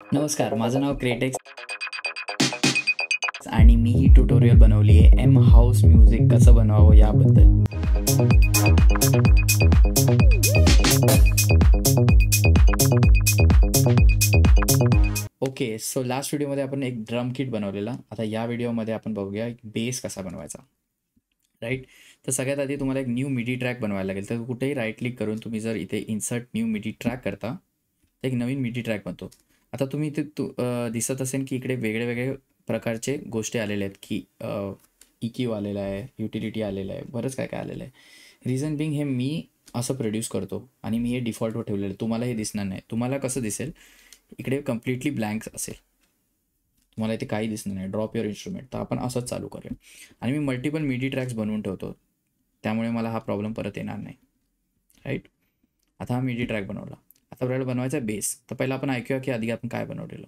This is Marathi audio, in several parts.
नमस्कार, माझं नाव क्रेटेक्स आणि मी ही ट्युटोरियल बनवली आहे एम हाऊस म्युझिक कसं बनवावं याबद्दल. ओके, सो लास्ट व्हिडिओमध्ये आपण एक ड्रम किट बनवलेला. आता या व्हिडिओमध्ये आपण बघूया एक बेस कसा बनवायचा, राईट. तर सगळ्यात आधी तुम्हाला एक न्यू मिडी ट्रॅक बनवायला लागेल. तर कुठेही राईट क्लिक करून तुम्ही जर इथे इन्सर्ट न्यू मिडी ट्रॅक करता तर एक नवीन मिडी ट्रॅक बनतो. आता तुम्ही इथे दिसत असेल की इकडे वेगळे वेगळे प्रकारचे गोष्टी आलेल्या आहेत की EQ आलेला आहे, युटिलिटी आलेलं आहे, बरंच काय काय आलेलं आहे. रिझन बिंग हे मी असं प्रोड्यूस करतो आणि मी हे डिफॉल्टवर ठेवलेलं आहे. तुम्हाला हे दिसणार नाही. तुम्हाला कसं दिसेल, इकडे कम्प्लिटली ब्लँक असेल, तुम्हाला इथे काही दिसणार नाही. Drop your instrument. तर आपण असंच चालू करूया. आणि मी मल्टिपल मिडी ट्रॅक्स बनवून ठेवतो, त्यामुळे मला हा प्रॉब्लेम परत येणार नाही, राईट. आता हा मिडी ट्रॅक बनवला. आता आपल्याला बनवायचा आहे बेस. तर पहिला आपण ऐकूया की आधी आपण काय बनवलेलं.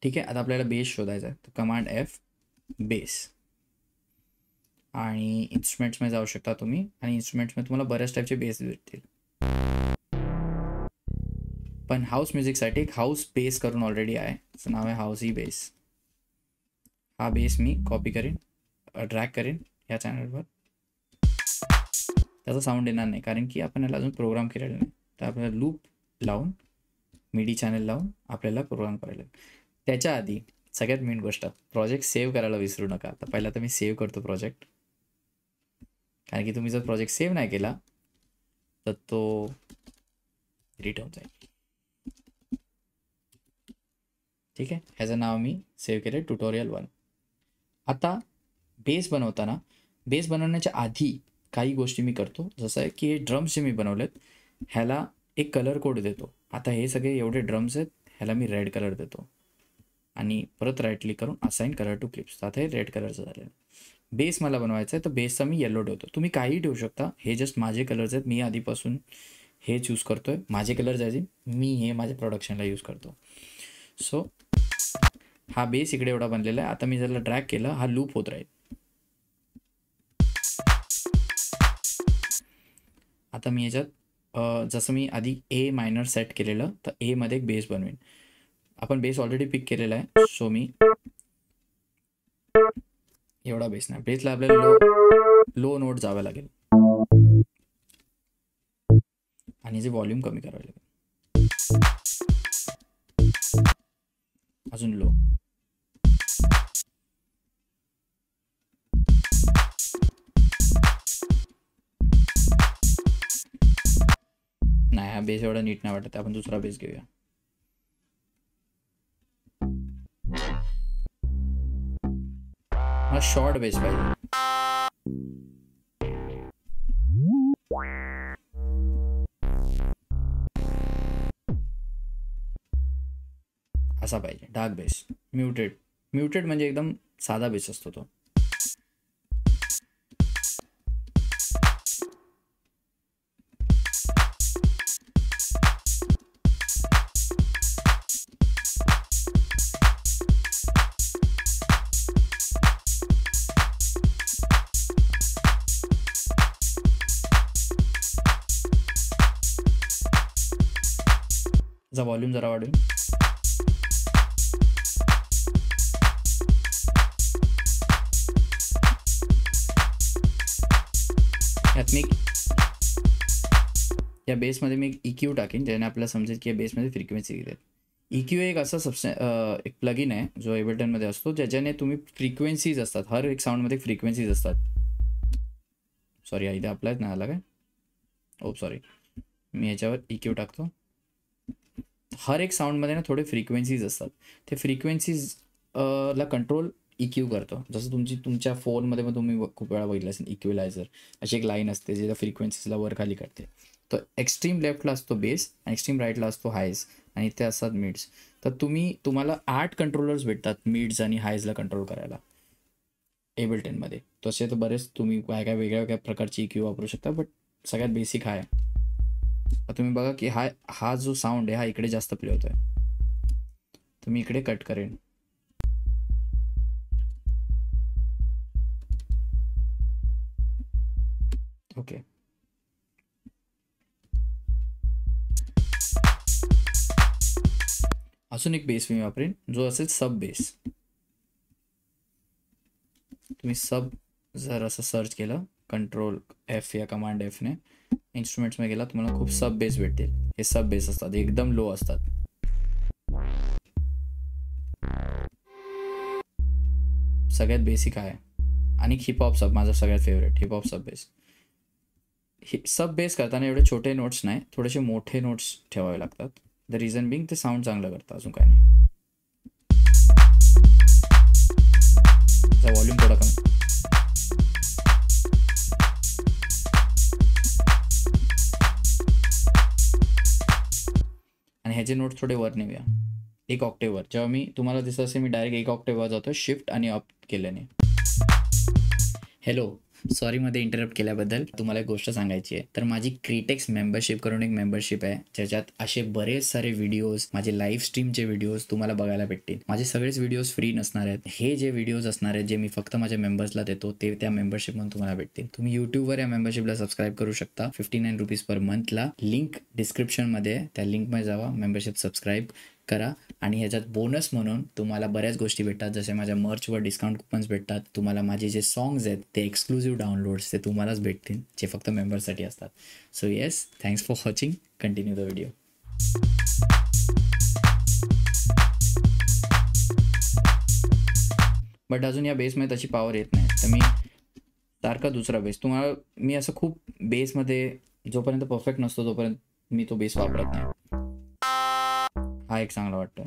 ठीक आहे. आता आपल्याला बेस शोधायचा आहे. तर कमांड F बेस आणि इन्स्ट्रुमेंट्समध्ये जाऊ शकता तुम्ही आणि इन्स्ट्रुमेंट्समध्ये तुम्हाला बऱ्याच टाईपचे बेस भेटतील. पण हाऊस म्युझिकसाठी एक हाऊस बेस करून ऑलरेडी आहे, त्याचं नाव आहे हाऊस ई बेस. हा बेस मी कॉपी करेन, ड्रॅग करेन या चॅनलवर. त्याचा साऊंड येणार नाही कारण की आपण याला अजून प्रोग्राम केलेला नाही. तर आपल्याला लूप लावून मिडी चॅनल लावून आपल्याला प्रोग्राम करायला. त्याच्या आधी सगळ्यात मेन गोष्ट, प्रोजेक्ट सेव्ह करायला विसरू नका. तर पहिला तर मी सेव्ह करतो प्रोजेक्ट, कारण की तुम्ही जर प्रोजेक्ट सेव्ह नाही केला तर तो डिलीट होऊन जाईल. ठीक आहे. ह्याचं नाव मी सेव्ह केलं ट्युटोरियल 1. आता बेस बनवताना, बेस बनवण्याच्या आधी काही गोष्टी मी करतो. जसं आहे की हे ड्रम्स जे मी बनवलेत ह्याला एक कलर कोड देतो. आता हे सगळे एवढे ड्रम्स आहेत, ह्याला मी रेड कलर देतो आणि परत राईट क्लिक करून असाइन कलर टू क्लिप्स. आता हे रेड कलरचं झालेलं. बेस मला बनवायचा आहे तर बेसचा मी येलो ठेवतो. तुम्ही काही ठेवू शकता. हे जस्ट माझे कलर्स आहेत. मी आधीपासून हे चूज करतो आहे. माझे कलर्स आहे, मी हे माझ्या प्रोडक्शनला यूज करतो. सो हा बेस इकडे एवढा बनलेला आहे. आता मी ज्याला ड्रॅग केलं, हा लूप होत राहील. आता मी याच्यात जसं मी आधी ए मायनर सेट केलेलं, तर ए मध्ये एक बेस बनवेन. आपण बेस ऑलरेडी पिक केलेला आहे, सो मी एवढा बेस नाही. बेसला आपल्याला लो नोट जावं लागेल आणि जे व्हॉल्यूम कमी करावं लागेल, अजून लो. नाही, हा बेस एवढा नीट नाही वाटत. आपण दुसरा बेस घेऊया. हा शॉर्ट बेस पाहिजे. असा पाहिजे डार्क बेस. म्युटेड म्हणजे एकदम साधा बेस असतो तो. त्याचा व्हॉल्यूम जरा वाढवेल. यात मी या बेसमध्ये मी EQ टाकेन, ज्याने आपल्याला समजेल की या बेसमध्ये फ्रिक्वेन्सी किती आहेत. EQ एक असा एक प्लगइन आहे जो एबल्टनमध्ये असतो, ज्याच्याने तुम्ही फ्रिक्वेन्सीज असतात, हर एक साऊंडमध्ये फ्रिक्वेन्सीज असतात. सॉरी, इथे अप्लायच नाही आला काय. ओ सॉरी, मी याच्यावर EQ टाकतो. हर एक साऊंडमध्ये ना थोडे फ्रिक्वेन्सीज असतात. ते फ्रिक्वेन्सीज ला कंट्रोल EQ करतो. जसं तुमच्या फोनमध्ये मग तुम्ही खूप वेळा बघितलं असेल इक्विलायझर, अशी एक लाईन असते जी त्या फ्रिक्वेन्सीजला वर खाली करते. तर एक्स्ट्रीम लेफ्टला असतो बेस आणि एक्स्ट्रीम राईटला असतो हायज आणि ते असतात मिड्स. तर तुम्हाला 8 कंट्रोलर्स भेटतात मिड्स आणि हायजला कंट्रोल करायला एबल्टनमध्ये. तसे तर बरेच तुम्ही काय काय वेगळ्या वेगळ्या प्रकारची EQ वापरू शकता, बट सगळ्यात बेसिक हा आहे. आता तुम्ही बघा की हा जो साऊंड आहे हा इकडे जास्त प्ले होतोय, तर मी इकडे कट करेन. ओके, अजून एक बेस मी वापरेन जो असेल सब बेस. तुम्ही सब जर असं सर्च केलं कंट्रोल F या कमांड Fने इन्स्ट्रुमेंट्समध्ये गेला तुम्हाला खूप सब बेस भेटतील. हे सब बेस असतात, एकदम लो असतात. सगळ्यात बेसिक आहे. आणि हिपहॉप सब माझा सगळ्यात फेवरेट हिपहॉप सब बेस. सब बेस करताना एवढे छोटे नोट्स नाही, थोडेसे मोठे नोट्स ठेवावे लागतात. द रिझन बिंग ते साऊंड चांगलं करतं, अजून काय नाही. व्हॉल्यूम थोडा कमी. आणि ह्याचे नोट्स थोडे वर नेऊया, एक ऑक्टेवर. जेव्हा मी तुम्हाला दिसत असेल मी डायरेक्ट एक ऑक्टेवर जातो शिफ्ट आणि अप केल्याने. हॅलो, सॉरी मध्ये इंटरप्ट केल्याबद्दल. तुम्हाला एक गोष्ट सांगायची आहे. तर माझी क्रिटेक्स मेंबरशिप करून एक मेंबरशिप आहे ज्याच्यात असे बरेच सारे व्हिडिओज, माझे लाईव्ह स्ट्रीमचे व्हिडिओज तुम्हाला बघायला भेटतील. माझे सगळेच व्हिडिओज फ्री नसणार आहेत. हे जे व्हिडिओज असणार आहेत जे मी फक्त माझ्या मेंबर्सला देतो ते त्या मेंबरशिपमधून तुम्हाला भेटतील. तुम्ही यूट्यूबवर या मेंबरशिपला सबस्क्राईब करू शकता 59 रुपीज पर मंथला. लिंक डिस्क्रिप्शनमध्ये, त्या लिंकमध्ये जावा, मेंबरशिप सबस्क्राईब करा. आणि ह्याच्यात बोनस म्हणून तुम्हाला बऱ्याच गोष्टी भेटतात, जसे माझ्या मर्चवर डिस्काउंट कुपन्स भेटतात. तुम्हाला माझे जे सॉंग्स आहेत ते एक्सक्लुझिव्ह डाउनलोड्स ते तुम्हालाच भेटतील, जे फक्त मेंबरसाठी असतात. So yes, thanks for watching. Continue the video. But अजून या बेसमध्ये त्याची पॉवर येत नाही, तर मी सारखा दुसरा बेस तुम्हाला मी असं खूप बेसमध्ये जोपर्यंत परफेक्ट नसतो तोपर्यंत मी तो बेस वापरत नाही. हा एक चांगला वाटतो.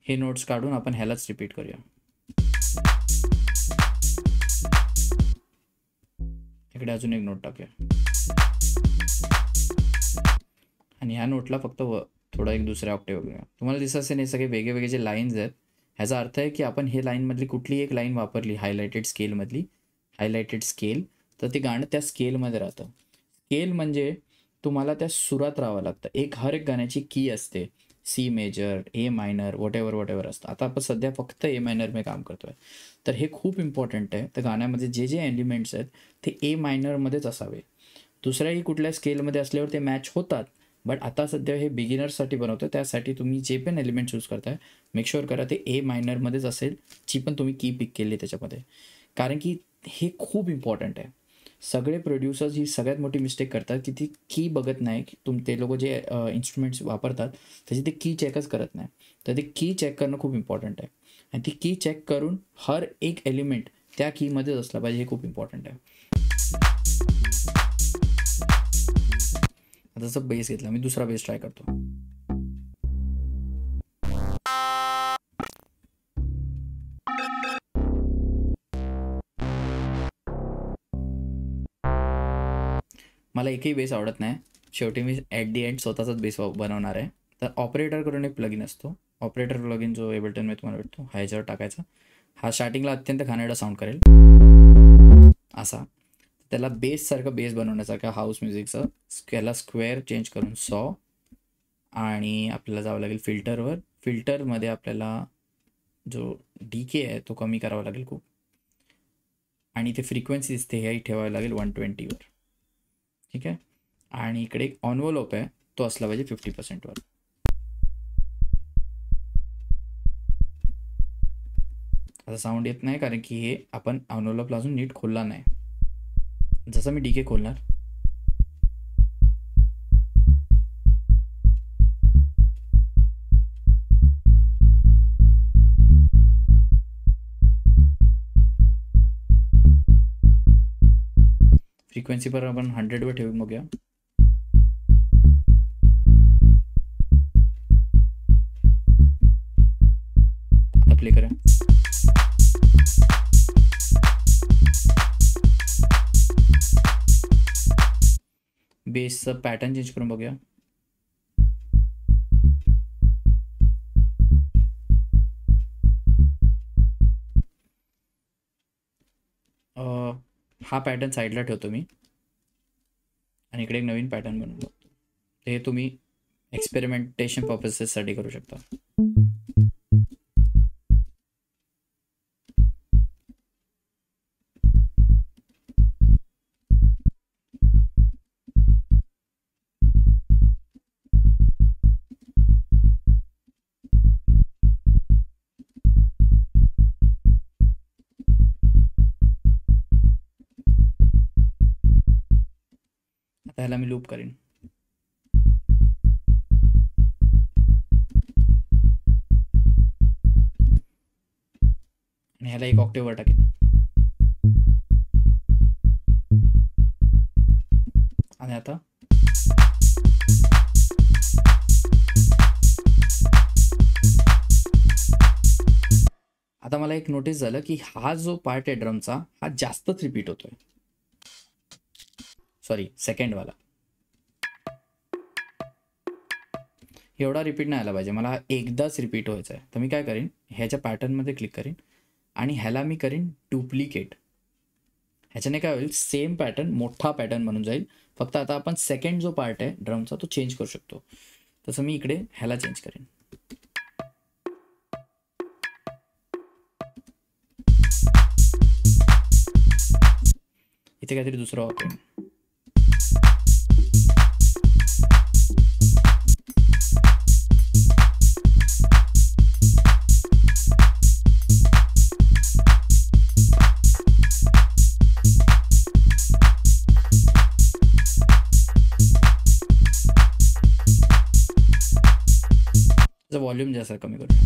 हे नोट्स काढून आपण ह्यालाच रिपीट करूया. इकडे अजून एक नोट टाकूया आणि ह्या नोटला फक्त थोडा एक दुसऱ्या ऑक्टेव घेऊया. तुम्हाला दिसत असेल हे सगळे वेगळे वेगळे जे लाईन्स आहेत, ह्याचा अर्थ आहे की आपण हे लाईनमधली कुठली एक लाईन वापरली हायलायटेड स्केल, तर ते गाणं त्या स्केलमध्ये राहतं. स्केल म्हणजे तुम्हाला त्या सुरात राहावं लागतं. हर एक गाण्याची की असते, C major, A minor, whatever असतं. आता आपण सध्या फक्त ए मायनरमध्ये काम करतोय, तर हे खूप इम्पॉर्टंट आहे. तर गाण्यामध्ये जे जे एलिमेंट्स आहेत ते ए मायनरमध्येच असावे. दुसऱ्याही कुठल्या स्केलमध्ये असल्यावर ते मॅच होतात, बट आता सध्या हे बिगिनर्ससाठी बनवतं. त्यासाठी तुम्ही जे पण एलिमेंट चूज करताय मेक शुअर करा ते ए मायनरमध्येच असेल, जी पण तुम्ही की पिक केली त्याच्यामध्ये. कारण की हे खूप इम्पॉर्टंट आहे. सगळे प्रोड्युसर्स ही सगळ्यात मोठी मिस्टेक करतात की ती की बघत नाही की ते लोक जे इन्स्ट्रुमेंट्स वापरतात त्याची ते की चेकच करत नाही. तर ते की चेक करणं खूप इम्पॉर्टंट आहे. आणि ती की चेक करून हर एक एलिमेंट त्या कीमध्येच असला पाहिजे, हे खूप इम्पॉर्टंट आहे. आता जसं बेस घेतला, मी दुसरा बेस ट्राय करतो. मला एकही बेस आवडत नाही. शेवटी मी ॲट दी एंड स्वतःचाच बेस बनवणार आहे. तर ऑपरेटर करून एक प्लगिन असतो. ऑपरेटर प्लगिन जो एबल्टनमध्ये तुम्हाला भेटतो, हा ह्याच्यावर टाकायचा. हा स्टार्टिंगला अत्यंत घाणेरडा साऊंड करेल असा. त्याला बेससारखं बेस बनवण्यासारखं हाऊस म्युझिकचं याला स्क्वेअर चेंज करून सॉ, आणि आपल्याला जावं लागेल फिल्टरवर. फिल्टरमध्ये आपल्याला जो डीके आहे तो कमी करावा लागेल खूप, आणि ते फ्रिक्वेन्सी दिसते हेही ठेवावं लागेल 120वर. ठीक आहे. आणि इकडे एक ऑनवलोप आहे, तो असला पाहिजे 50%वर. आता साऊंड येत नाही कारण की हे आपण ऑनवलोपला अजून नीट खोलला नाही. जसं मी डीके खोलणार फ्रिक्वेन्सी पर आपण 100वर ठेवून बघूया. आता प्ले करूया. बेसचं पॅटर्न चेंज करून बघूया. हा पॅटर्न साईडला ठेवतो मी आणि इकडे एक नवीन पॅटर्न बनवतो. हे तुम्ही एक्सपेरिमेंटेशन पर्पसेससाठी करू शकता. आता ह्याला मी लूप करीन. आणि ह्याला एक ऑक्टेवर टाकेन. आणि आता आता मला एक नोटीस झालं की हा जो पार्ट आहे ड्रमचा हा जास्तच रिपीट होतोय. सॉरी, सेकंडवाला एवढा रिपीट नाही आला पाहिजे, मला एकदाच रिपीट व्हायचा आहे. तर मी काय करीन, ह्याच्या पॅटर्नमध्ये क्लिक करीन आणि ह्याला मी करीन डुप्लिकेट. ह्याच्याने काय होईल, सेम पॅटर्न मोठा पॅटर्न बनून जाईल. फक्त आता आपण सेकंड जो पार्ट आहे ड्रमचा तो चेंज करू शकतो. तसं मी इकडे ह्याला चेंज करेन. इथे काहीतरी दुसरं वापरेन. वॉल्यूम जास्त कमी करूया.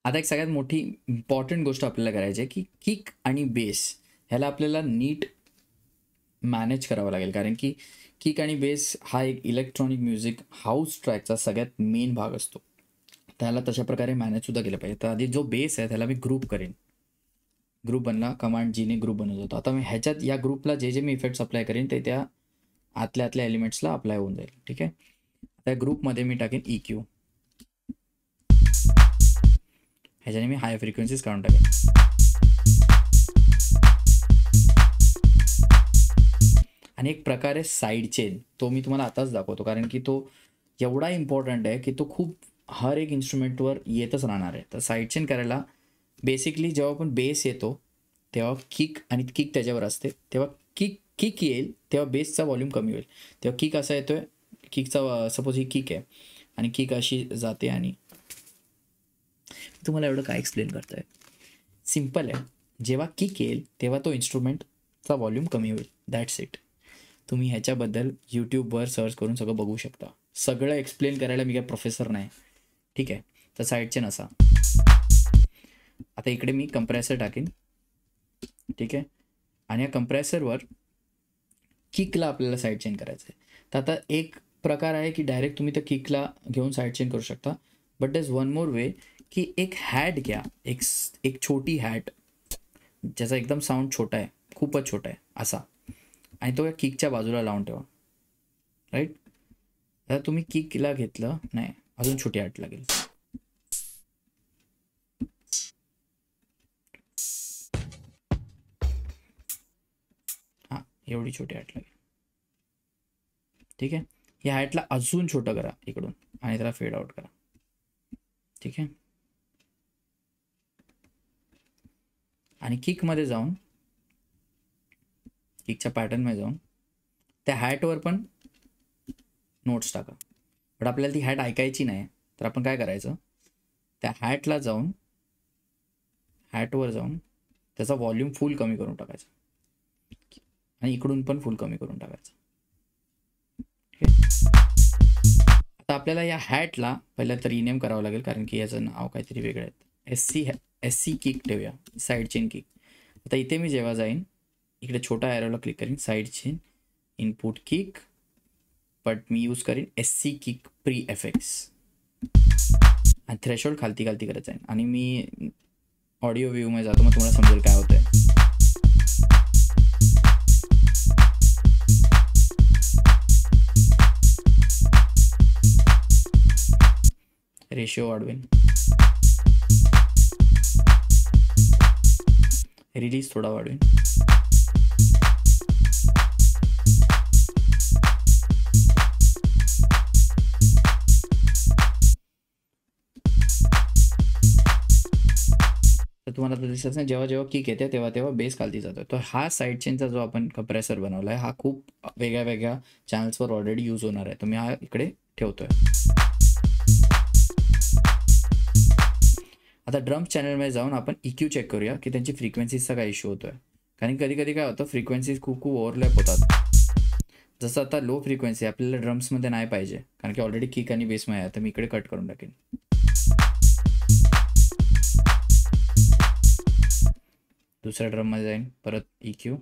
आता एक सगळ्यात मोठी इम्पॉर्टंट गोष्ट आपल्याला करायची आहे की किक आणि बेस ह्याला आपल्याला नीट मॅनेज करावं लागेल. कारण की किक आणि बेस हा एक इलेक्ट्रॉनिक म्युझिक हाऊस ट्रॅकचा सगळ्यात मेन भाग असतो. त्याला तशा प्रकारे मॅनेजसुद्धा केलं पाहिजे. तर आधी जो बेस आहे त्याला मी ग्रुप करेन. ग्रुप बनला, कमांड जीने ग्रुप बनवत होतो. आता मी ह्याच्यात या ग्रुपला जे मी इफेक्ट्स अप्लाय करेन ते त्या आतल्या एलिमेंट्सला अप्लाय होऊन जाईल. ठीक आहे. त्या ग्रुपमध्ये मी टाकेन EQ. ह्याच्याने मी हाय फ्रिक्वेन्सीज काढून टाकेन. आणि एक प्रकारे साईड चेन तो मी तुम्हाला आताच दाखवतो, कारण की तो एवढा इम्पॉर्टंट आहे की तो खूप हर एक इन्स्ट्रुमेंटवर येतच राहणार आहे. तर साईड चेन करायला बेसिकली जेव्हा आपण बेस येतो तेव्हा किक आणि किक त्याच्यावर असते, तेव्हा किक येईल तेव्हा बेसचा व्हॉल्यूम कमी होईल. तेव्हा किक असा येतोय, किकचा सपोज ही किक आहे आणि किक अशी जाते. आणि तुम्हाला एवढं काय एक्सप्लेन करतोय, सिम्पल आहे. जेव्हा किक येईल तेव्हा तो इन्स्ट्रुमेंटचा व्हॉल्यूम कमी होईल. That's it. तुम्ही ह्याच्याबद्दल यूट्यूबवर सर्च करून सगळं बघू शकता. सगळं एक्सप्लेन करायला मी काय प्रोफेसर नाही. ठीक आहे. तर साईड चेन असा. आता इकडे मी कंप्रेसर टाकेन. ठीक आहे. आणि या कंप्रेसरवर किकला आपल्याला साईड चेन करायचं आहे. तर आता एक प्रकार आहे की डायरेक्ट तुम्ही त्या किकला घेऊन साईड चेन करू शकता. But there is one more way की एक हॅट घ्या, एक छोटी हॅट ज्याचा एकदम साऊंड छोटा आहे, खूपच छोटा आहे असा, आणि तो या किकच्या बाजूला लावून ठेवा. राईट. आता तुम्ही किकला घेतलं नाही, अजून छोटी हॅट लागेल. हां, एवढी छोटी हॅट लागेल. ठीक आहे. या हॅटला अजून छोटं करा इकडून आणि त्याला फेड आउट करा. ठीक आहे. आणि किकमध्ये जाऊन किकच्या पॅटर्नमध्ये जाऊन त्या हॅटवर पण नोट्स टाका. पण आपल्याला ती हॅट ऐकायची नाही, तर आपण काय करायचं, त्या हॅटवर जाऊन त्याचा व्हॉल्यूम फुल कमी करून टाकायचा आणि इकडून पण फुल कमी करून टाकायचं. आता आपल्याला या हॅटला पहिला तर रिनेम करावं लागेल, कारण की याचं नाव काहीतरी वेगळं आहे. SC किक ठेवूया, साईड चेन किक. आता इथे मी जेव्हा जाईन इकडे छोटा ॲरोला क्लिक करीन, side chain input kick, but me use करीन SC किक प्री FX आणि थ्रेशोल्ड खालती करत जाईन. आणि मी ऑडिओ व्ह्यूमध्ये जातो, मग तुम्हाला समजेल काय होतंय. रेशिओ वाढवेन. रिलीज थोडा वाढवेन. तर तुम्हाला आता दिसत नाही, जेव्हा जेव्हा किक येते तेव्हा तेव्हा बेस खालती जातो. तर हा साईड चेनचा जो आपण कंप्रेसर बनवला आहे हा खूप वेगळ्या वेगळ्या चॅनल्सवर ऑलरेडी यूज होणार आहे. तर मी हा इकडे ठेवतोय. आता ड्रम चॅनलमध्ये जाऊन आपण EQ चेक करूया की त्यांची फ्रिक्वेन्सीजचा काय इश्यू होतोय. कारण कधी कधी काय होतं, फ्रिक्वेन्सीज खूप ओव्हरलॅप होतात. जसं आता लो फ्रिक्वेन्सी आपल्याला ड्रम्समध्ये नाही पाहिजे, कारण की ऑलरेडी किक आणि बेसमध्ये आहे. तर मी इकडे कट करून टाकेन. दुसऱ्या ड्रममध्ये जाईन, परत EQ.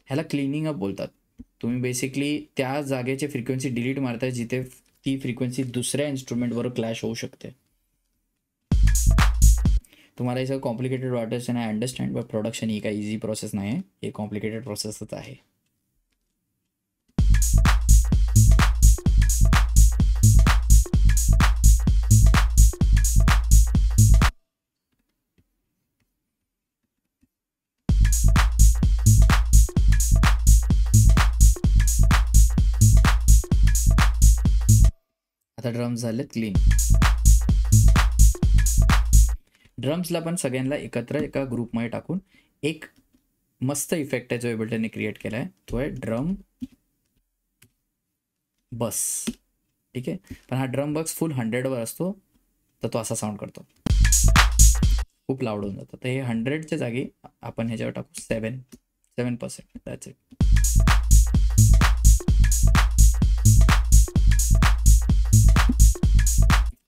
ह्याला क्लिनिंग अप बोलतात. तुम्ही बेसिकली त्या जागेची फ्रिक्वेन्सी डिलीट मारताय जिथे ती फ्रिक्वेन्सी दुसऱ्या इन्स्ट्रुमेंटवर क्लॅश होऊ शकते. तुम्हाला हे सगळं कॉम्प्लिकेटेड वाटत नाही, अंडरस्टँड, बट प्रोडक्शन ही काही इझी प्रोसेस नाही आहे. हे कॉम्प्लिकेटेड प्रोसेसच आहे. आता ड्रम्स झाले क्लीन. ड्रम्सला पण सगळ्यांना एकत्र एका ग्रुपमध्ये टाकून एक मस्त इफेक्ट आहे जो एबल्टनने क्रिएट केला आहे. तो आहे ड्रम बस. ठीक आहे, पण हा ड्रम बस फुल 100वर असतो. तर तो असा साऊंड करतो, खूप लाऊड होऊन जातं. तर हे 100च्या जागी आपण ह्याच्यावर टाकू 7%. That's it.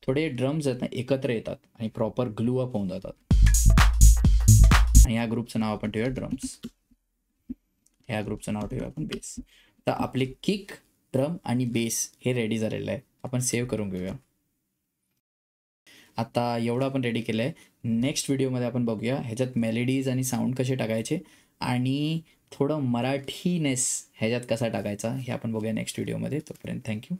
थोडे ड्रम्स आहेत ना एकत्र येतात आणि प्रॉपर ग्लू अप होऊन जातात. आणि या ग्रुपचं नाव आपण ठेवूया ड्रम्स. ह्या ग्रुपचं नाव ठेवूया आपण बेस. तर आपले किक, ड्रम आणि बेस हे रेडी झालेलं आहे. आपण सेव्ह करून घेऊया. आता एवढं आपण रेडी केलं आहे. नेक्स्ट व्हिडिओमध्ये आपण बघूया ह्याच्यात मेलेडीज आणि साऊंड कसे टाकायचे आणि थोडं मराठीनेस ह्याच्यात कसा टाकायचा हे आपण बघूया नेक्स्ट व्हिडिओमध्ये. तोपर्यंत थँक्यू.